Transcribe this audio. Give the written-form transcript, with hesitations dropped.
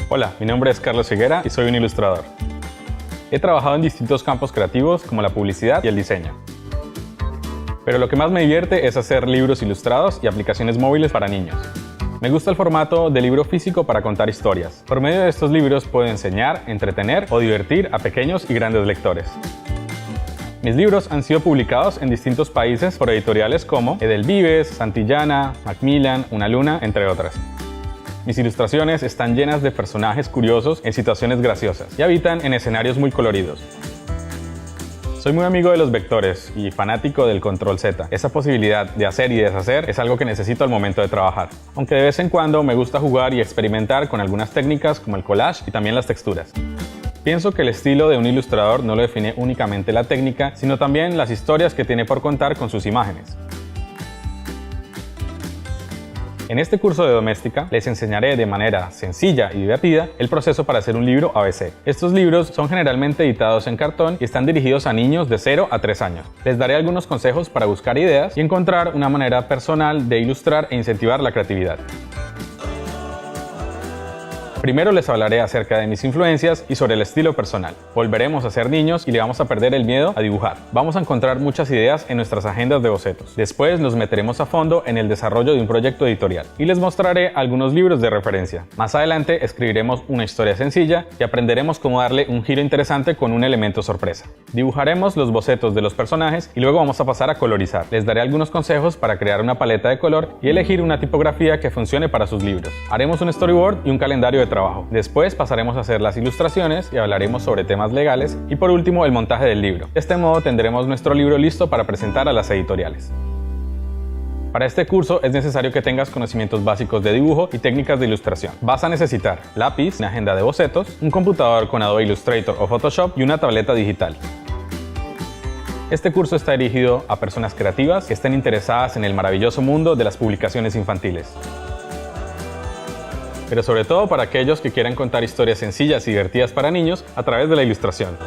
Hola, mi nombre es Carlos Figuera y soy un ilustrador. He trabajado en distintos campos creativos como la publicidad y el diseño. Pero lo que más me divierte es hacer libros ilustrados y aplicaciones móviles para niños. Me gusta el formato de libro físico para contar historias. Por medio de estos libros puedo enseñar, entretener o divertir a pequeños y grandes lectores. Mis libros han sido publicados en distintos países por editoriales como Edelvives, Santillana, Macmillan, Una Luna, entre otras. Mis ilustraciones están llenas de personajes curiosos en situaciones graciosas y habitan en escenarios muy coloridos. Soy muy amigo de los vectores y fanático del control Z. Esa posibilidad de hacer y deshacer es algo que necesito al momento de trabajar. Aunque de vez en cuando me gusta jugar y experimentar con algunas técnicas como el collage y también las texturas. Pienso que el estilo de un ilustrador no lo define únicamente la técnica, sino también las historias que tiene por contar con sus imágenes. En este curso de doméstica les enseñaré de manera sencilla y divertida el proceso para hacer un libro ABC. Estos libros son generalmente editados en cartón y están dirigidos a niños de 0 a 3 años. Les daré algunos consejos para buscar ideas y encontrar una manera personal de ilustrar e incentivar la creatividad. Primero les hablaré acerca de mis influencias y sobre el estilo personal. Volveremos a ser niños y le vamos a perder el miedo a dibujar. Vamos a encontrar muchas ideas en nuestras agendas de bocetos. Después nos meteremos a fondo en el desarrollo de un proyecto editorial y les mostraré algunos libros de referencia. Más adelante escribiremos una historia sencilla y aprenderemos cómo darle un giro interesante con un elemento sorpresa. Dibujaremos los bocetos de los personajes y luego vamos a pasar a colorizar. Les daré algunos consejos para crear una paleta de color y elegir una tipografía que funcione para sus libros. Haremos un storyboard y un calendario de trabajo. Después pasaremos a hacer las ilustraciones y hablaremos sobre temas legales y por último el montaje del libro. De este modo tendremos nuestro libro listo para presentar a las editoriales. Para este curso es necesario que tengas conocimientos básicos de dibujo y técnicas de ilustración. Vas a necesitar lápiz, una agenda de bocetos, un computador con Adobe Illustrator o Photoshop y una tableta digital. Este curso está dirigido a personas creativas que estén interesadas en el maravilloso mundo de las publicaciones infantiles. Pero sobre todo para aquellos que quieran contar historias sencillas y divertidas para niños a través de la ilustración.